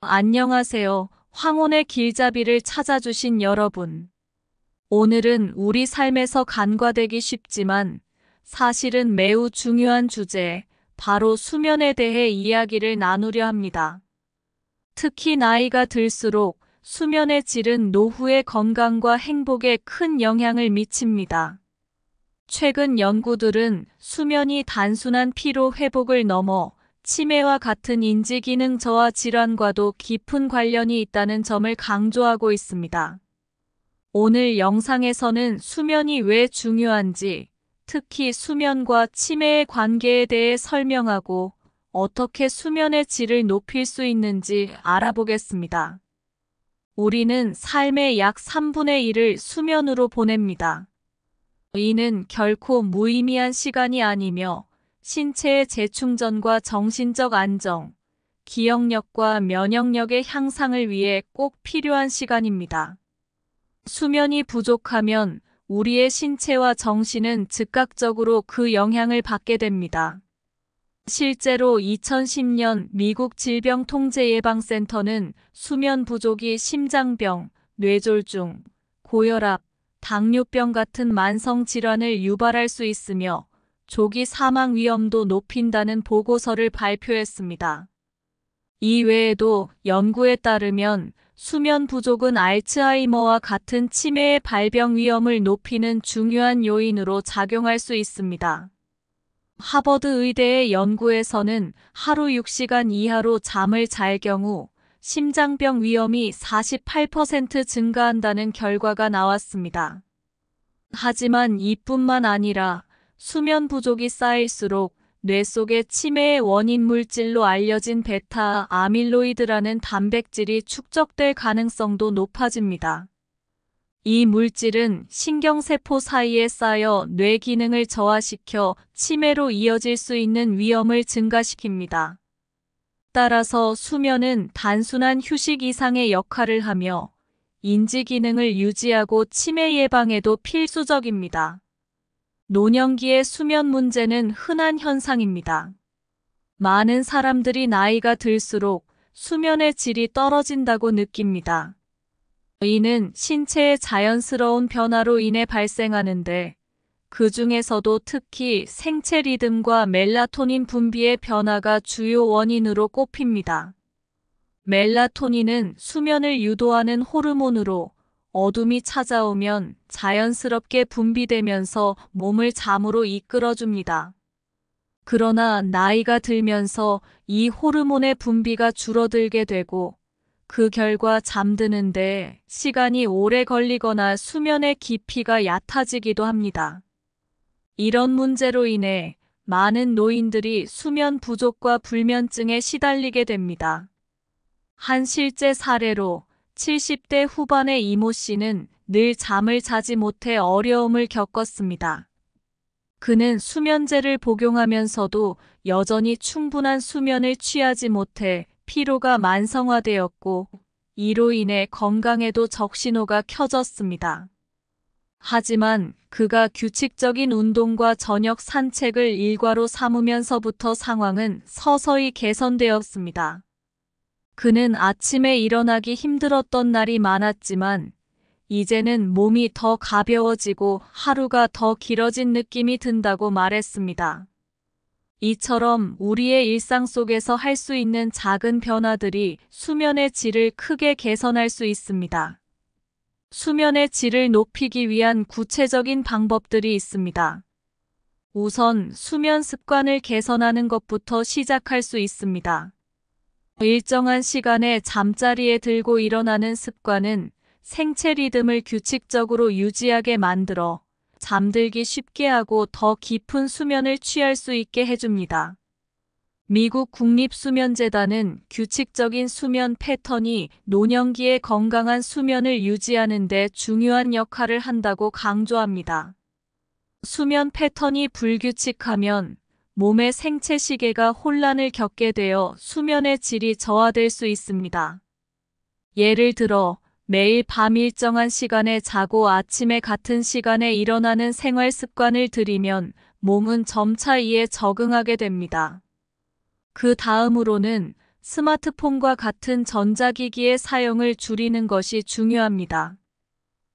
안녕하세요. 황혼의 길잡이를 찾아주신 여러분. 오늘은 우리 삶에서 간과되기 쉽지만 사실은 매우 중요한 주제, 바로 수면에 대해 이야기를 나누려 합니다. 특히 나이가 들수록 수면의 질은 노후의 건강과 행복에 큰 영향을 미칩니다. 최근 연구들은 수면이 단순한 피로 회복을 넘어 치매와 같은 인지기능 저하 질환과도 깊은 관련이 있다는 점을 강조하고 있습니다. 오늘 영상에서는 수면이 왜 중요한지, 특히 수면과 치매의 관계에 대해 설명하고 어떻게 수면의 질을 높일 수 있는지 알아보겠습니다. 우리는 삶의 약 3분의 1을 수면으로 보냅니다. 이는 결코 무의미한 시간이 아니며 신체의 재충전과 정신적 안정, 기억력과 면역력의 향상을 위해 꼭 필요한 시간입니다. 수면이 부족하면 우리의 신체와 정신은 즉각적으로 그 영향을 받게 됩니다. 실제로 2010년 미국 질병통제예방센터는 수면 부족이 심장병, 뇌졸중, 고혈압, 당뇨병 같은 만성 질환을 유발할 수 있으며 조기 사망 위험도 높인다는 보고서를 발표했습니다. 이 외에도 연구에 따르면 수면 부족은 알츠하이머와 같은 치매의 발병 위험을 높이는 중요한 요인으로 작용할 수 있습니다. 하버드 의대의 연구에서는 하루 6시간 이하로 잠을 잘 경우 심장병 위험이 48% 증가한다는 결과가 나왔습니다. 하지만 이뿐만 아니라 수면 부족이 쌓일수록 뇌 속의 치매의 원인 물질로 알려진 베타 아밀로이드라는 단백질이 축적될 가능성도 높아집니다. 이 물질은 신경세포 사이에 쌓여 뇌 기능을 저하시켜 치매로 이어질 수 있는 위험을 증가시킵니다. 따라서 수면은 단순한 휴식 이상의 역할을 하며 인지 기능을 유지하고 치매 예방에도 필수적입니다. 노년기의 수면 문제는 흔한 현상입니다. 많은 사람들이 나이가 들수록 수면의 질이 떨어진다고 느낍니다. 이는 신체의 자연스러운 변화로 인해 발생하는데, 그 중에서도 특히 생체 리듬과 멜라토닌 분비의 변화가 주요 원인으로 꼽힙니다. 멜라토닌은 수면을 유도하는 호르몬으로 어둠이 찾아오면 자연스럽게 분비되면서 몸을 잠으로 이끌어줍니다. 그러나 나이가 들면서 이 호르몬의 분비가 줄어들게 되고 그 결과 잠드는데 시간이 오래 걸리거나 수면의 깊이가 얕아지기도 합니다. 이런 문제로 인해 많은 노인들이 수면 부족과 불면증에 시달리게 됩니다. 한 실제 사례로 70대 후반의 이모 씨는 늘 잠을 자지 못해 어려움을 겪었습니다. 그는 수면제를 복용하면서도 여전히 충분한 수면을 취하지 못해 피로가 만성화되었고, 이로 인해 건강에도 적신호가 켜졌습니다. 하지만 그가 규칙적인 운동과 저녁 산책을 일과로 삼으면서부터 상황은 서서히 개선되었습니다. 그는 아침에 일어나기 힘들었던 날이 많았지만 이제는 몸이 더 가벼워지고 하루가 더 길어진 느낌이 든다고 말했습니다. 이처럼 우리의 일상 속에서 할 수 있는 작은 변화들이 수면의 질을 크게 개선할 수 있습니다. 수면의 질을 높이기 위한 구체적인 방법들이 있습니다. 우선 수면 습관을 개선하는 것부터 시작할 수 있습니다. 일정한 시간에 잠자리에 들고 일어나는 습관은 생체 리듬을 규칙적으로 유지하게 만들어 잠들기 쉽게 하고 더 깊은 수면을 취할 수 있게 해줍니다. 미국 국립수면재단은 규칙적인 수면 패턴이 노년기의 건강한 수면을 유지하는 데 중요한 역할을 한다고 강조합니다. 수면 패턴이 불규칙하면 몸의 생체 시계가 혼란을 겪게 되어 수면의 질이 저하될 수 있습니다. 예를 들어 매일 밤 일정한 시간에 자고 아침에 같은 시간에 일어나는 생활 습관을 들이면 몸은 점차 이에 적응하게 됩니다. 그 다음으로는 스마트폰과 같은 전자기기의 사용을 줄이는 것이 중요합니다.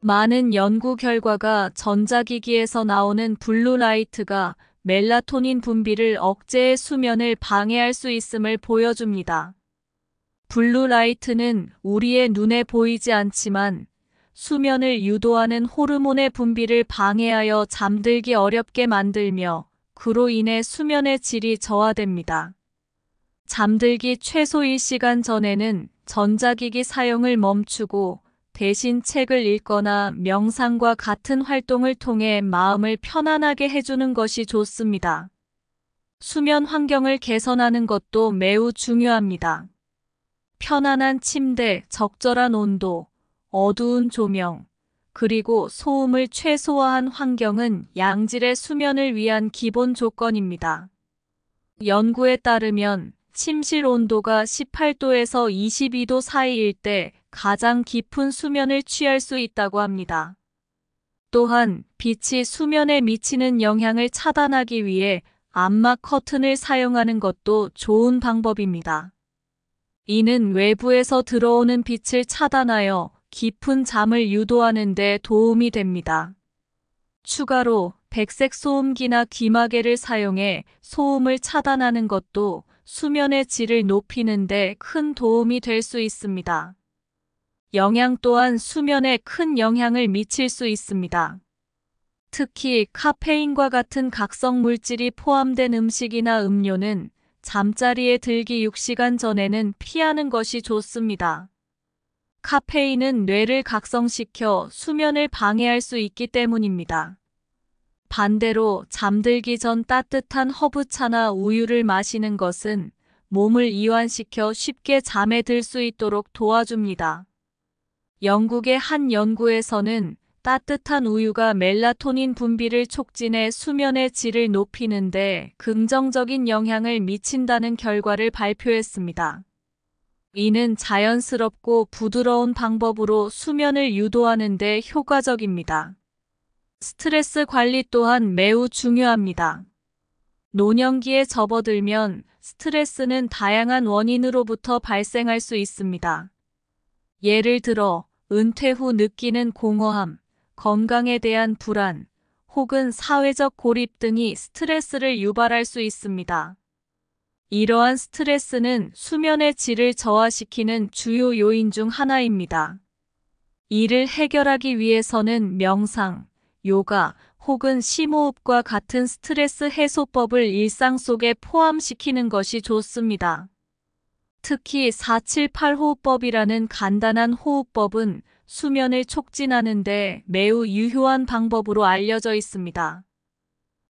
많은 연구 결과가 전자기기에서 나오는 블루라이트가 멜라토닌 분비를 억제해 수면을 방해할 수 있음을 보여줍니다. 블루라이트는 우리의 눈에 보이지 않지만 수면을 유도하는 호르몬의 분비를 방해하여 잠들기 어렵게 만들며 그로 인해 수면의 질이 저하됩니다. 잠들기 최소 1시간 전에는 전자기기 사용을 멈추고 대신 책을 읽거나 명상과 같은 활동을 통해 마음을 편안하게 해주는 것이 좋습니다. 수면 환경을 개선하는 것도 매우 중요합니다. 편안한 침대, 적절한 온도, 어두운 조명, 그리고 소음을 최소화한 환경은 양질의 수면을 위한 기본 조건입니다. 연구에 따르면 침실 온도가 18도에서 22도 사이일 때 가장 깊은 수면을 취할 수 있다고 합니다. 또한 빛이 수면에 미치는 영향을 차단하기 위해 암막 커튼을 사용하는 것도 좋은 방법입니다. 이는 외부에서 들어오는 빛을 차단하여 깊은 잠을 유도하는 데 도움이 됩니다. 추가로 백색 소음기나 귀마개를 사용해 소음을 차단하는 것도 수면의 질을 높이는 데 큰 도움이 될 수 있습니다. 영양 또한 수면에 큰 영향을 미칠 수 있습니다. 특히 카페인과 같은 각성 물질이 포함된 음식이나 음료는 잠자리에 들기 6시간 전에는 피하는 것이 좋습니다. 카페인은 뇌를 각성시켜 수면을 방해할 수 있기 때문입니다. 반대로 잠들기 전 따뜻한 허브차나 우유를 마시는 것은 몸을 이완시켜 쉽게 잠에 들 수 있도록 도와줍니다. 영국의 한 연구에서는 따뜻한 우유가 멜라토닌 분비를 촉진해 수면의 질을 높이는 데 긍정적인 영향을 미친다는 결과를 발표했습니다. 이는 자연스럽고 부드러운 방법으로 수면을 유도하는 데 효과적입니다. 스트레스 관리 또한 매우 중요합니다. 노년기에 접어들면 스트레스는 다양한 원인으로부터 발생할 수 있습니다. 예를 들어 은퇴 후 느끼는 공허함, 건강에 대한 불안, 혹은 사회적 고립 등이 스트레스를 유발할 수 있습니다. 이러한 스트레스는 수면의 질을 저하시키는 주요 요인 중 하나입니다. 이를 해결하기 위해서는 명상, 요가 혹은 심호흡과 같은 스트레스 해소법을 일상 속에 포함시키는 것이 좋습니다. 특히 478 호흡법이라는 간단한 호흡법은 수면을 촉진하는 데 매우 유효한 방법으로 알려져 있습니다.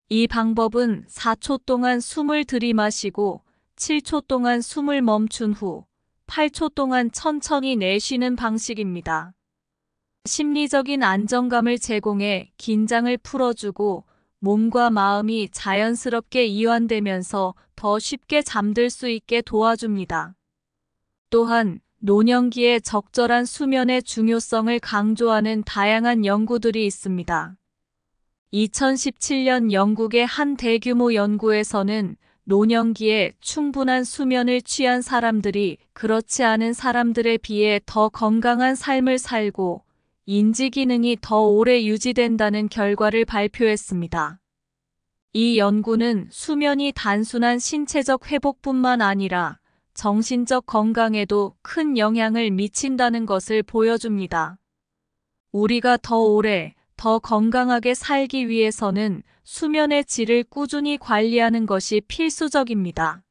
이 방법은 4초 동안 숨을 들이마시고 7초 동안 숨을 멈춘 후 8초 동안 천천히 내쉬는 방식입니다. 심리적인 안정감을 제공해 긴장을 풀어주고 몸과 마음이 자연스럽게 이완되면서 더 쉽게 잠들 수 있게 도와줍니다. 또한 노년기에 적절한 수면의 중요성을 강조하는 다양한 연구들이 있습니다. 2017년 영국의 한 대규모 연구에서는 노년기에 충분한 수면을 취한 사람들이 그렇지 않은 사람들에 비해 더 건강한 삶을 살고 인지 기능이 더 오래 유지된다는 결과를 발표했습니다. 이 연구는 수면이 단순한 신체적 회복뿐만 아니라 정신적 건강에도 큰 영향을 미친다는 것을 보여줍니다. 우리가 더 오래, 더 건강하게 살기 위해서는 수면의 질을 꾸준히 관리하는 것이 필수적입니다.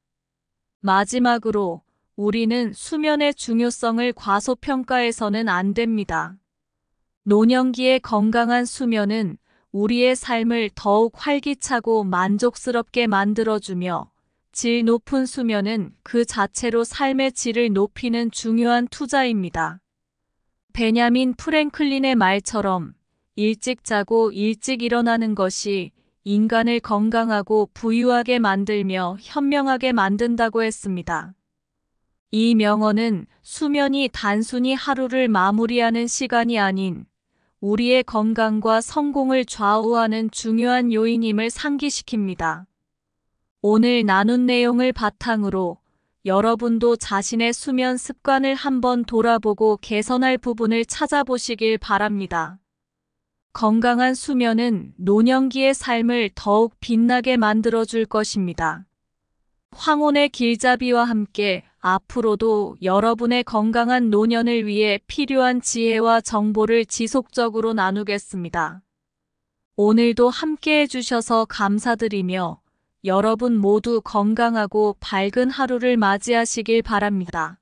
마지막으로 우리는 수면의 중요성을 과소평가해서는 안 됩니다. 노년기의 건강한 수면은 우리의 삶을 더욱 활기차고 만족스럽게 만들어주며 질 높은 수면은 그 자체로 삶의 질을 높이는 중요한 투자입니다. 베냐민 프랭클린의 말처럼 일찍 자고 일찍 일어나는 것이 인간을 건강하고 부유하게 만들며 현명하게 만든다고 했습니다. 이 명언은 수면이 단순히 하루를 마무리하는 시간이 아닌 우리의 건강과 성공을 좌우하는 중요한 요인임을 상기시킵니다. 오늘 나눈 내용을 바탕으로 여러분도 자신의 수면 습관을 한번 돌아보고 개선할 부분을 찾아보시길 바랍니다. 건강한 수면은 노년기의 삶을 더욱 빛나게 만들어줄 것입니다. 황혼의 길잡이와 함께 앞으로도 여러분의 건강한 노년을 위해 필요한 지혜와 정보를 지속적으로 나누겠습니다. 오늘도 함께 해주셔서 감사드리며 여러분 모두 건강하고 밝은 하루를 맞이하시길 바랍니다.